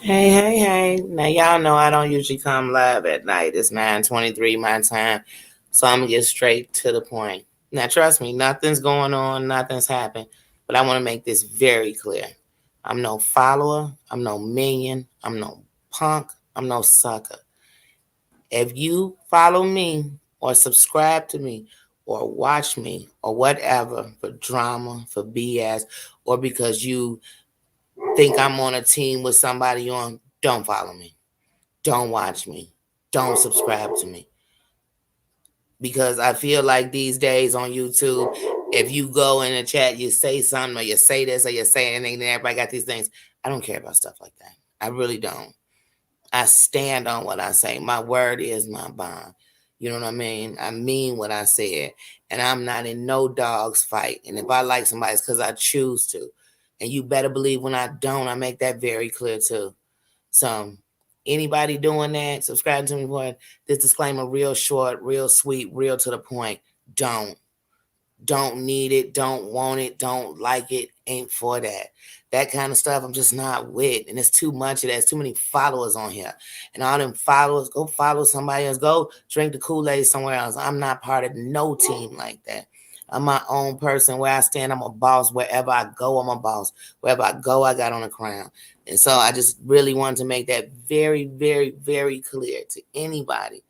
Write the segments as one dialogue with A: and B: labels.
A: Hey. Now y'all know I don't usually come live at night. It's 9:23 my time. So I'm gonna get straight to the point. Now trust me, nothing's going on, nothing's happened. But I want to make this very clear. I'm no follower, I'm no minion, I'm no punk, I'm no sucker. If you follow me or subscribe to me or watch me or whatever for drama, for BS, or because you think I'm on a team with somebody on, don't follow me. Don't watch me. Don't subscribe to me. Because I feel like these days on YouTube, if you go in the chat, you say something or you say this or you say anything, and everybody got these things. I don't care about stuff like that. I really don't. I stand on what I say. My word is my bond. You know what I mean? I mean what I said. And I'm not in no dog's fight. And if I like somebody, it's because I choose to. And you better believe when I don't, I make that very clear too. So anybody doing that, subscribe to me for this disclaimer, real short, real sweet, real to the point. Don't need it, don't want it, don't like it, ain't for that. That kind of stuff I'm just not with. And it's too much of that. There's too many followers on here. And all them followers, go follow somebody else. Go drink the Kool-Aid somewhere else. I'm not part of no team like that. I'm my own person. Where I stand, I'm a boss. Wherever I go, I'm a boss. Wherever I go, I got on a crown. And so I just really wanted to make that very, very, very clear to anybody.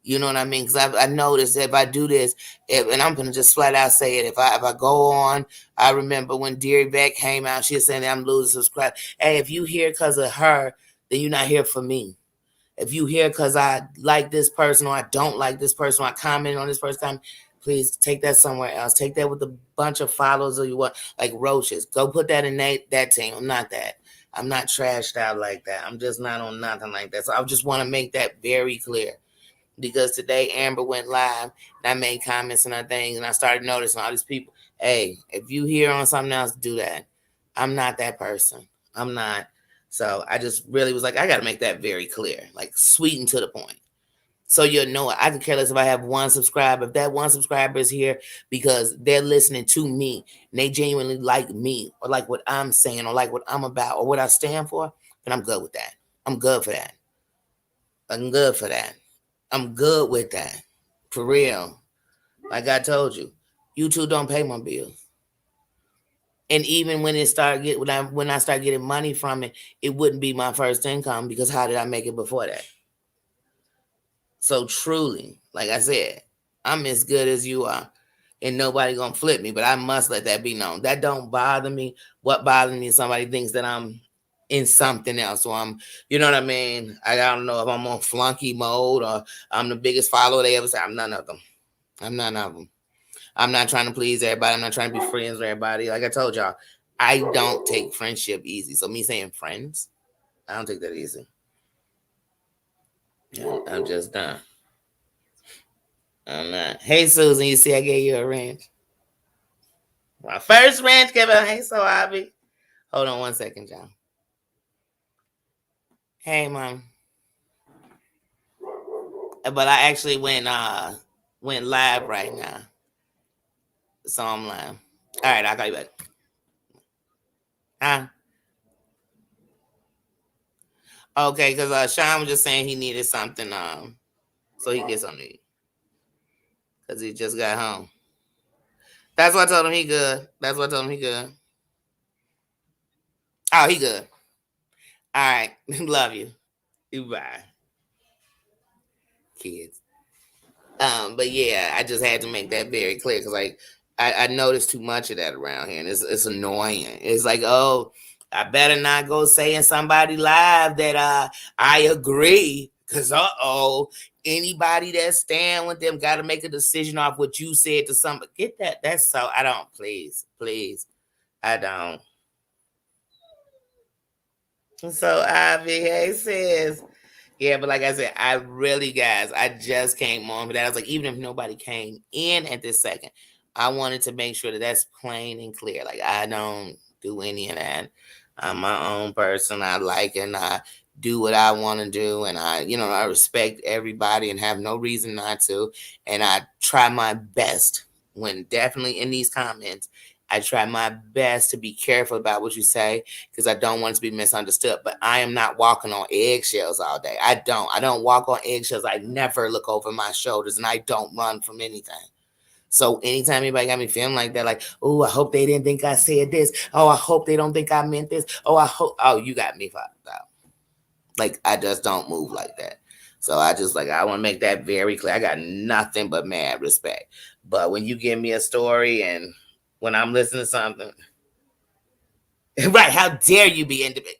A: You know what I mean? Because I noticed if I do this, and I'm gonna just flat out say it. If I go on, I remember when Deary Beck came out, she was saying that I'm losing subscribers. Hey, if you here because of her, then you're not here for me. If you here because I like this person or I don't like this person or I comment on this person, please take that somewhere else. Take that with a bunch of followers or you want like roaches. Go put that in that team. I'm not that. I'm not trashed out like that. I'm just not on nothing like that. So I just want to make that very clear because today Amber went live and I made comments and other things and I started noticing all these people. Hey, if you hear on something else, do that. I'm not that person. I'm not. So I just really was like, I got to make that very clear, like sweet and to the point. So you'll know it. I can care less if I have one subscriber. If that one subscriber is here because they're listening to me and they genuinely like me or like what I'm saying or like what I'm about or what I stand for, then I'm good with that. I'm good for that. I'm good for that. I'm good with that. For real. Like I told you, YouTube don't pay my bills. And even when it started get when I start getting money from it, it wouldn't be my first income because how did I make it before that? So truly, like I said, I'm as good as you are. And nobody gonna flip me, but I must let that be known. That don't bother me. What bothers me is somebody thinks that I'm in something else. Or I'm, you know what I mean? I don't know if I'm on flunky mode or I'm the biggest follower they ever say. I'm none of them. I'm none of them. I'm not trying to please everybody. I'm not trying to be friends with everybody. Like I told y'all, I don't take friendship easy. So me saying friends, I don't take that easy. I'm just done. I'm not. Hey Susan, you see I gave you a ranch. My first ranch giver. Hey so Abby. Hold on one second, y'all. Hey mom. But I actually went live right now. So I'm live. All right, I'll call you back. Huh? Okay, because Sean was just saying he needed something, so he gets something to eat. Because he just got home. That's what I told him he good. That's what I told him he good. Oh, he good. All right. Love you. Bye. Kids. But yeah, I just had to make that very clear because like I noticed too much of that around here, and it's annoying. It's like, oh, I better not go saying somebody live that I agree. Cause anybody that stand with them got to make a decision off what you said to somebody. Get that? That's so I don't. Please, I don't. So Ivy, hey sis. Yeah, but like I said, I really, guys, I just came on for that. I was like, even if nobody came in at this second, I wanted to make sure that that's plain and clear. Like, I don't do any of that. I'm my own person. I like and I do what I want to do. And I respect everybody and have no reason not to. And I try my best when definitely in these comments, I try my best to be careful about what you say because I don't want it to be misunderstood. But I am not walking on eggshells all day. I don't walk on eggshells. I never look over my shoulders, and I don't run from anything. So anytime anybody got me feeling like that, like, oh, I hope they didn't think I said this. Oh, I hope they don't think I meant this. Oh, you got me fucked up. Like, I just don't move like that. So I want to make that very clear. I got nothing but mad respect. But when you give me a story and when I'm listening to something, right, how dare you be independent?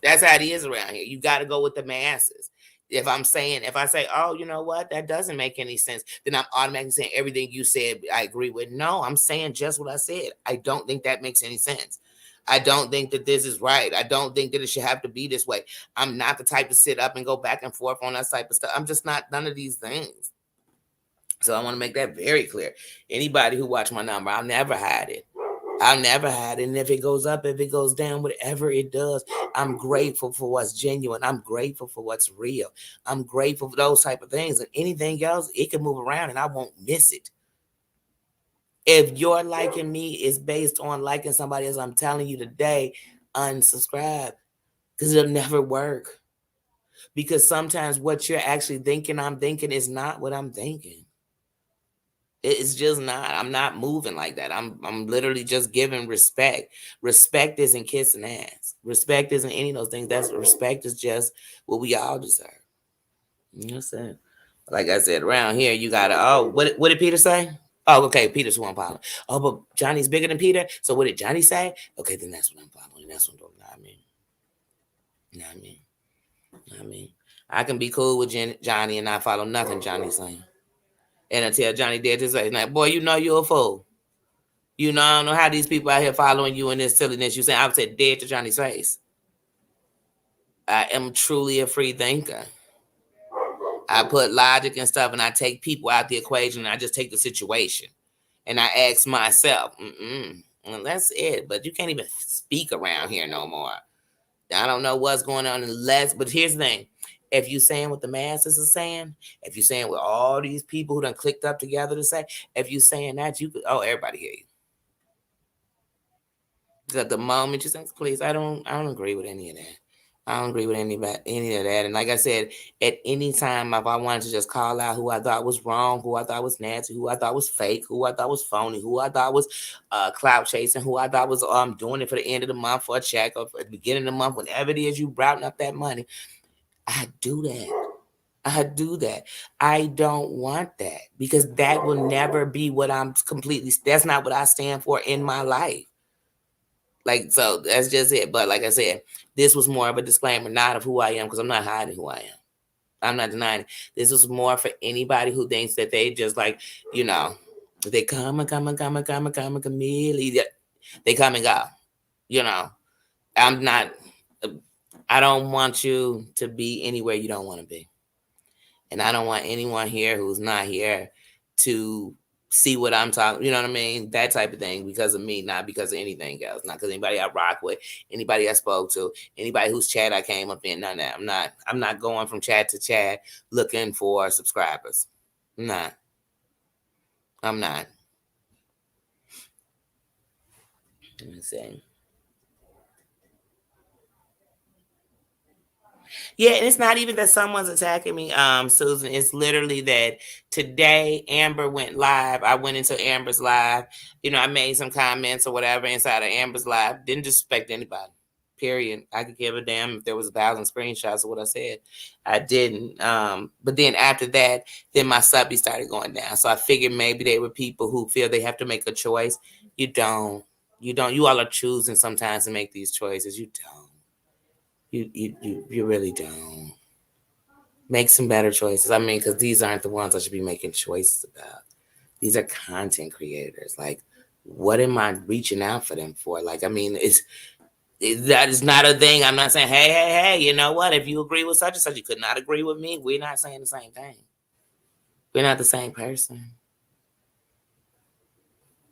A: That's how it is around here. You got to go with the masses. If I say, oh, you know what, that doesn't make any sense, then I'm automatically saying everything you said I agree with. No, I'm saying just what I said. I don't think that makes any sense. I don't think that this is right. I don't think that it should have to be this way. I'm not the type to sit up and go back and forth on that type of stuff. I'm just not none of these things. So I want to make that very clear. Anybody who watch my number, I'll never hide it. I'll never hide it. And if it goes up, if it goes down, whatever it does, I'm grateful for what's genuine. I'm grateful for what's real. I'm grateful for those type of things. And anything else, it can move around and I won't miss it. If your liking me is based on liking somebody else, I'm telling you today, unsubscribe. Because it'll never work. Because sometimes what you're actually thinking I'm thinking is not what I'm thinking. It's just not. I'm not moving like that. I'm literally just giving respect. Respect isn't kissing ass. Respect isn't any of those things. That's respect is just what we all deserve. You know what I'm saying? Like I said, around here you gotta. Oh, what did Peter say? Oh, okay. Peter's who I'm following. Oh, but Johnny's bigger than Peter. So what did Johnny say? Okay, then that's what I'm following. That's what I'm doing. I mean, I can be cool with Johnny and not follow nothing Johnny's saying. And until Johnny did his face, like, boy, you know you're a fool. You know, I don't know how these people out here following you in this silliness. You saying I would say dead to Johnny's face. I am truly a free thinker. I put logic and stuff, and I take people out the equation, and I just take the situation, and I ask myself, and that's it. But you can't even speak around here no more. I don't know what's going on unless. But here's the thing: if you saying what the masses are saying, if you saying what all these people who done clicked up together to say, if you saying that, you could. Oh, everybody hear you. At the moment you say, please, I don't agree with any of that. I don't agree with any of that. And like I said, at any time, if I wanted to just call out who I thought was wrong, who I thought was nasty, who I thought was fake, who I thought was phony, who I thought was clout chasing, who I thought was doing it for the end of the month for a check or for the beginning of the month, whenever it is you routing up that money, I do that. I do that. I don't want that because that will never be what I'm completely. That's not what I stand for in my life. Like, so that's just it. But like I said, this was more of a disclaimer, not of who I am, because I'm not hiding who I am. I'm not denying it. This was more for anybody who thinks that they just like, they come and chameleon. They come and go. I'm not, I don't want you to be anywhere you don't want to be. And I don't want anyone here who's not here to see what I'm talking, you know what I mean? That type of thing because of me, not because of anything else. Not because anybody I rock with, anybody I spoke to, anybody whose chat I came up in, none of that. I'm not going from chat to chat looking for subscribers. I'm not. Let me see. Yeah, and it's not even that someone's attacking me, Susan. It's literally that today Amber went live. I went into Amber's live. I made some comments or whatever inside of Amber's live. Didn't disrespect anybody. Period. I could give a damn if there was 1,000 screenshots of what I said. I didn't. But then after that, then my subbies started going down. So I figured maybe they were people who feel they have to make a choice. You don't. You all are choosing sometimes to make these choices. You don't. You really don't. Make some better choices. I mean, because these aren't the ones I should be making choices about. These are content creators. Like, what am I reaching out for them for? Like, I mean, that is not a thing. I'm not saying, hey, you know what? If you agree with such and such, you could not agree with me. We're not saying the same thing. We're not the same person.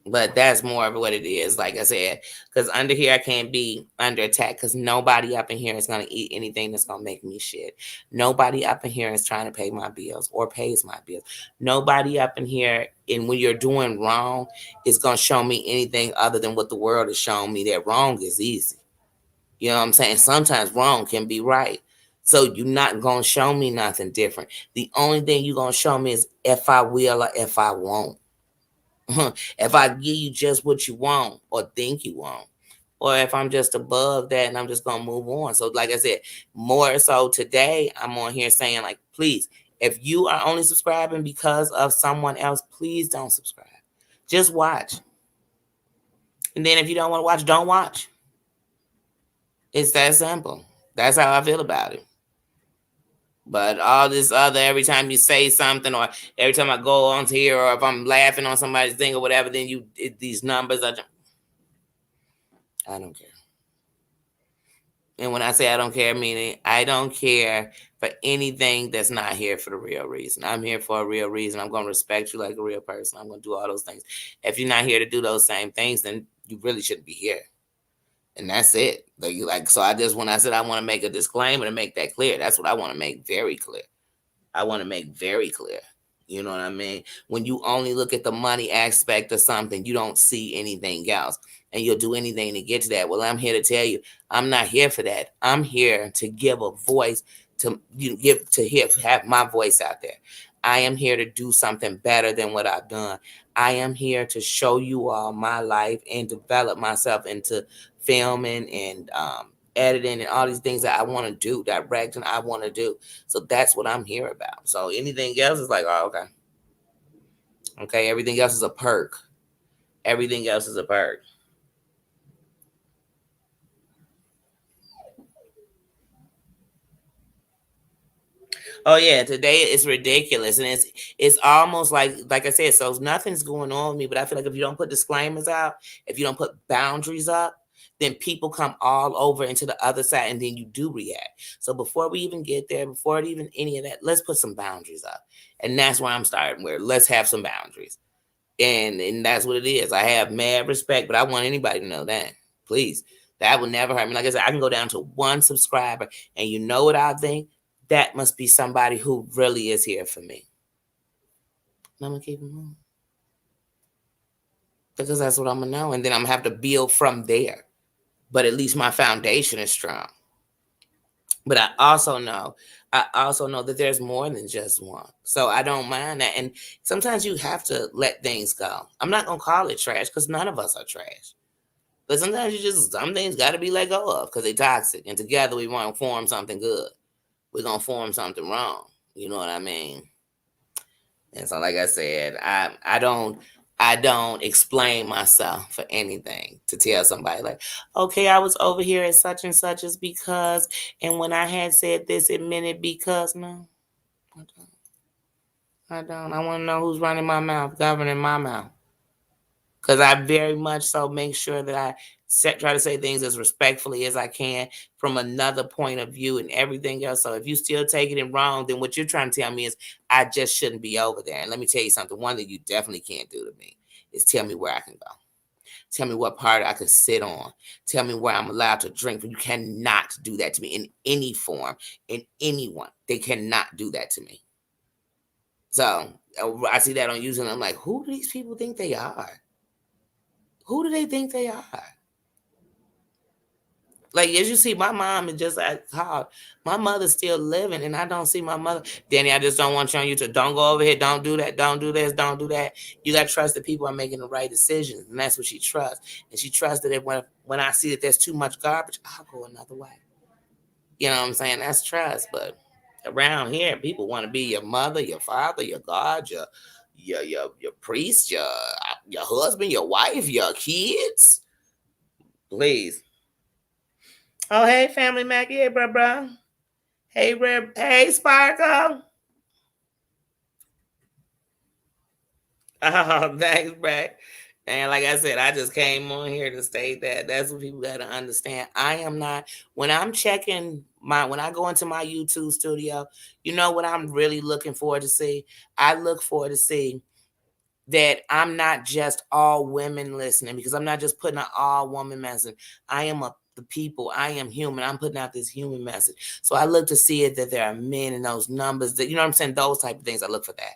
A: But that's more of what it is, like I said, because under here I can't be under attack because nobody up in here is going to eat anything that's going to make me shit. Nobody up in here is trying to pay my bills or pays my bills. Nobody up in here, and when you're doing wrong, is going to show me anything other than what the world has shown me, that wrong is easy. You know what I'm saying? Sometimes wrong can be right. So you're not going to show me nothing different. The only thing you're going to show me is if I will or if I won't. If I give you just what you want or think you want, or if I'm just above that and I'm just gonna move on. So, like I said, more so today, I'm on here saying, like, please, if you are only subscribing because of someone else, please don't subscribe. Just watch. And then if you don't want to watch, don't watch. It's that simple. That's how I feel about it. But all this other, every time you say something, or every time I go on to here, or if I'm laughing on somebody's thing or whatever, then these numbers are. I don't care. And when I say I don't care, meaning I don't care for anything that's not here for the real reason. I'm here for a real reason. I'm going to respect you like a real person. I'm going to do all those things. If you're not here to do those same things, then you really shouldn't be here. And that's it. So I just, when I said I want to make a disclaimer to make that clear, that's what I want to make very clear. I want to make very clear. You know what I mean? When you only look at the money aspect of something, you don't see anything else. And you'll do anything to get to that. Well, I'm here to tell you, I'm not here for that. I'm here to give a voice to have my voice out there. I am here to do something better than what I've done. I am here to show you all my life and develop myself into filming and editing and all these things that I want to do, directing I want to do. So that's what I'm here about. So anything else is like, oh, okay. Okay, everything else is a perk. Everything else is a perk. Oh yeah, today it's ridiculous, and it's almost like I said. So nothing's going on with me, but I feel like if you don't put disclaimers out, if you don't put boundaries up, then people come all over into the other side, and then you do react. So before we even get there, before even any of that, let's put some boundaries up, and that's where I'm starting. Where let's have some boundaries, and that's what it is. I have mad respect, but I want anybody to know that, please. That will never hurt me. Like I said, I can go down to one subscriber, and you know what I think? That must be somebody who really is here for me. And I'm gonna keep it moving because that's what I'm gonna know, and then I'm gonna have to build from there. But at least my foundation is strong. But I also know that there's more than just one. So I don't mind that. And sometimes you have to let things go. I'm not gonna call it trash because none of us are trash. But sometimes some things got to be let go of because they're toxic, and together we want to form something good. We're gonna form something wrong. You know what I mean? And so, like I said, I don't explain myself for anything to tell somebody like, okay, I was over here at such and such is because, and when I had said this, it meant it because. No, I don't. I don't. I want to know who's running my mouth, governing my mouth, because I very much so make sure that I try to say things as respectfully as I can from another point of view and everything else. So if you still taking it wrong, then what you're trying to tell me is I just shouldn't be over there. And let me tell you something. One that you definitely can't do to me is tell me where I can go. Tell me what part I can sit on. Tell me where I'm allowed to drink. But you cannot do that to me in any form, in anyone. They cannot do that to me. So I see that on YouTube, and I'm like, who do these people think they are? Who do they think they are? Like, as you see, my mom is just like called. My mother's still living, and I don't see my mother. Danny, I just don't want you on YouTube. Don't go over here. Don't do that. Don't do this. Don't do that. You got to trust that people are making the right decisions, and that's what she trusts. And she trusts that when I see that there's too much garbage, I'll go another way. You know what I'm saying? That's trust. But around here, people want to be your mother, your father, your God, your priest, your husband, your wife, your kids. Please. Oh, hey, Family Mackie. Hey, bro. Hey, Reb. Hey, Sparkle. Oh, thanks, bro. And like I said, I just came on here to state that that's what people got to understand. I am not, when I'm checking when I go into my YouTube studio, you know what I'm really looking forward to see? I look forward to see that I'm not just all women listening, because I'm not just putting an all woman message. I am the people. I am human. I'm putting out this human message. So I look to see it that there are men in those numbers, that, you know what I'm saying? Those type of things. I look for that.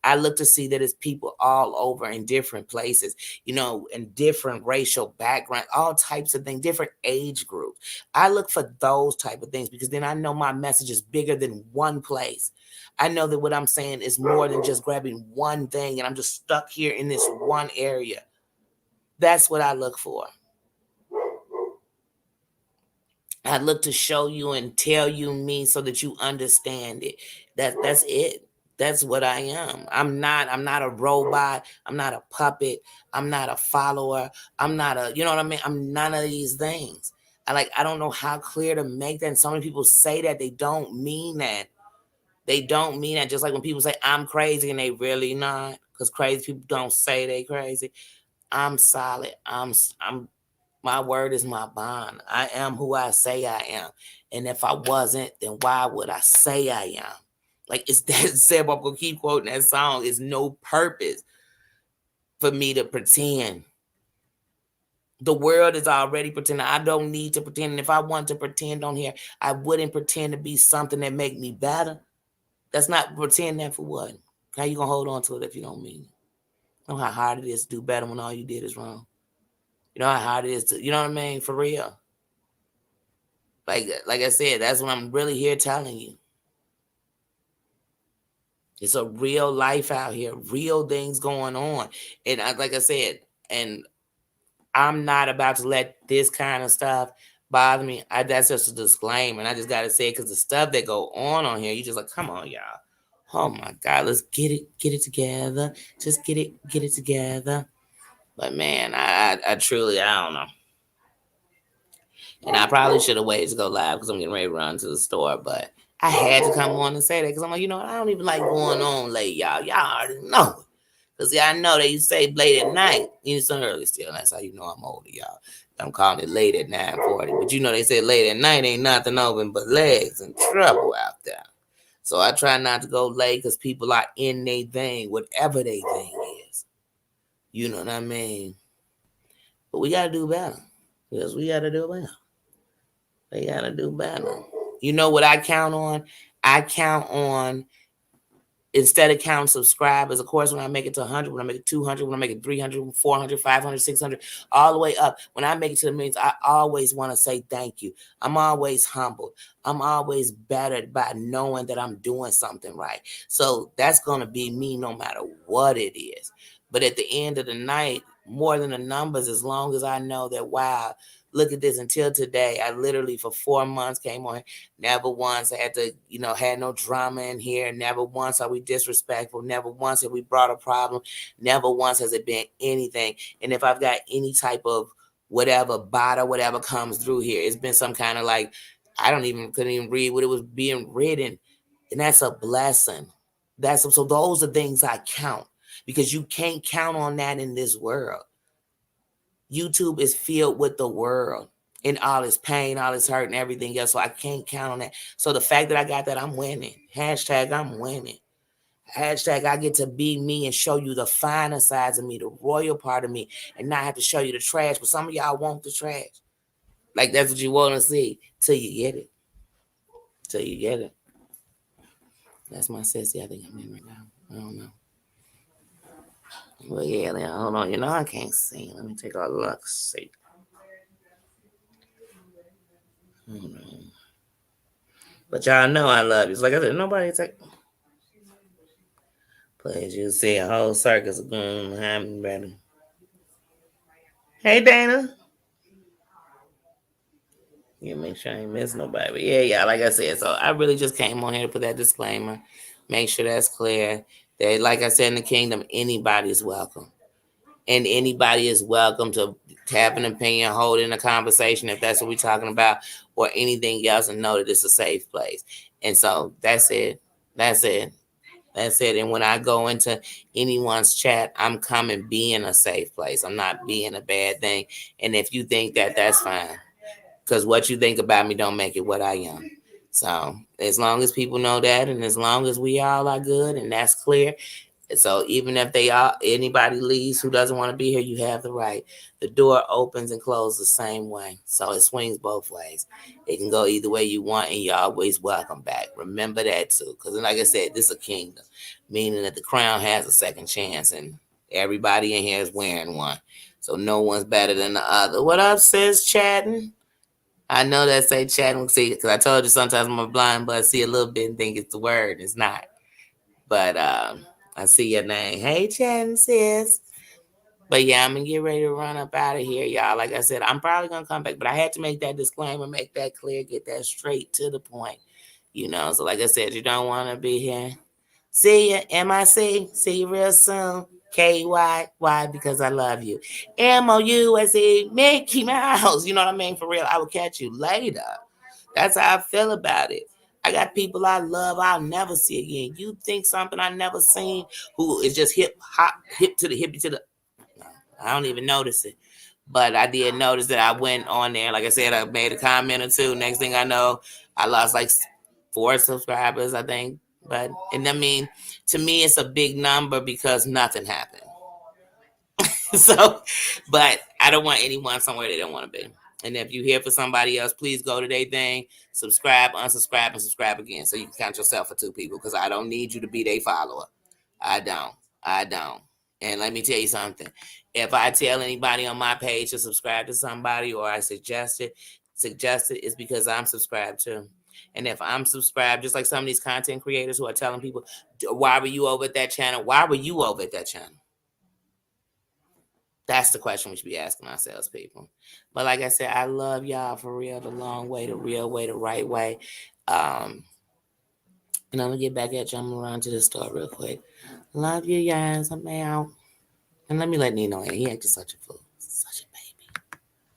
A: I look to see that it's people all over in different places, in different racial backgrounds, all types of things, different age groups. I look for those type of things, because then I know my message is bigger than one place. I know that what I'm saying is more than just grabbing one thing and I'm just stuck here in this one area. That's what I look for. I look to show you and tell you me so that you understand it. That's it. That's what I am. I'm not a robot. I'm not a puppet. I'm not a follower. I'm not you know what I mean? I'm none of these things. I don't know how clear to make that. And so many people say that they don't mean that. They don't mean that. Just like when people say I'm crazy and they really not, because crazy people don't say they crazy. I'm solid. I'm my word is my bond. I am who I say I am. And if I wasn't, then why would I say I am? Like, it's that simple. I'm gonna keep quoting that song. It's no purpose for me to pretend. The world is already pretending. I don't need to pretend. And if I want to pretend on here, I wouldn't pretend to be something that make me better. That's not pretend that for what? How you gonna hold on to it if you don't mean it? You know how hard it is to do better when all you did is wrong. You know how hard it is to, you know what I mean? For real. Like I said, that's what I'm really here telling you. It's a real life out here, real things going on. And like I said, and I'm not about to let this kind of stuff bother me. That's just a disclaimer. And I just got to say it, because the stuff that go on here, you just like, come on, y'all. Oh my God, let's get it together. Just get it together. But man, I truly, I don't know. And I probably should have waited to go live because I'm getting ready to run to the store. But I had to come on and say that because I'm like, I don't even like going on late, y'all. Y'all already know. Because y'all know that you say late at night. It's early still. That's how you know I'm older, y'all. I'm calling it late at 9:40. But they say late at night ain't nothing open but legs and trouble out there. So I try not to go late because people are in their thing, whatever their thing is. You know what I mean? But we got to do better. Yes, we got to do better. They got to do better. You know what I count on? I count on, instead of counting subscribers, of course, when I make it to 100, when I make it 200, when I make it 300, 400, 500, 600, all the way up, when I make it to the millions, I always want to say thank you. I'm always humbled. I'm always bettered by knowing that I'm doing something right. So that's going to be me no matter what it is. But at the end of the night, more than the numbers, as long as I know that, wow, look at this, until today, I literally for 4 months came on. Never once had to, had no drama in here. Never once are we disrespectful. Never once have we brought a problem. Never once has it been anything. And if I've got any type of whatever bot or whatever comes through here, it's been some kind of like, couldn't even read what it was being written. And that's a blessing. So those are things I count, because you can't count on that in this world. YouTube is filled with the world and all its pain, all its hurt, and everything else. So I can't count on that. So the fact that I got that, I'm winning. Hashtag I'm winning. Hashtag I get to be me and show you the finer sides of me, the royal part of me, and not have to show you the trash. But some of y'all want the trash. Like, that's what you want to see till you get it. Till you get it. That's my sissy. I think I'm in right now. I don't know. Well, yeah, hold on. I can't see. Let me take a look. See. But y'all know I love you. It's like I said, nobody take. Please, you see a whole circus going behind me, baby. Hey, Dana. Yeah, make sure I ain't miss nobody. But yeah, like I said, so I really just came on here to put that disclaimer. Make sure that's clear. That, like I said, in the kingdom, anybody is welcome. And anybody is welcome to have an opinion, hold in a conversation if that's what we're talking about, or anything else, and know that it's a safe place. And so that's it. That's it. That's it. And when I go into anyone's chat, I'm coming being a safe place. I'm not being a bad thing. And if you think that, that's fine. Because what you think about me don't make it what I am. So as long as people know that, and as long as we all are good and that's clear, So even if anybody leaves who doesn't want to be here, you have the right. The door opens and closes the same way. So it swings both ways. It can go either way you want, and you're always welcome back. Remember that too. Because like I said, this is a kingdom, meaning that the crown has a second chance, and everybody in here is wearing one. So no one's better than the other. What up, sis? Chatting? I know that say chatting. See, because I told you sometimes I'm a blind, but I see a little bit and think it's the word. It's not. But I see your name. Hey, chatting sis. But yeah, I'm gonna get ready to run up out of here, y'all. Like I said, I'm probably gonna come back, but I had to make that disclaimer, make that clear, get that straight to the point. So like I said, you don't want to be here. See ya, MIC. See you real soon. KY. Why? Because I love you. MOUSE. Mickey Mouse. You know what I mean? For real. I will catch you later. That's how I feel about it. I got people I love I'll never see again. You think something I never seen who is just hip to the hippie to the. I don't even notice it. But I did notice that I went on there. Like I said, I made a comment or two. Next thing I know, I lost like 4 subscribers, I think. And I mean, to me, it's a big number because nothing happened. So, but I don't want anyone somewhere they don't want to be. And if you hear for somebody else, please go to their thing, subscribe, unsubscribe, and subscribe again. So you can count yourself for 2 people because I don't need you to be their follower. I don't. I don't. And let me tell you something. If I tell anybody on my page to subscribe to somebody or I suggest it, it's because I'm subscribed too. And if I'm subscribed, just like some of these content creators who are telling people, why were you over at that channel? Why were you over at that channel? That's the question we should be asking ourselves, people. But like I said, I love y'all for real, the long way, the real way, the right way. And I'm gonna get back at you. I'm gonna run to the store real quick. Love you guys. I'm out. And let me let Nino in. He acted such a fool. Such a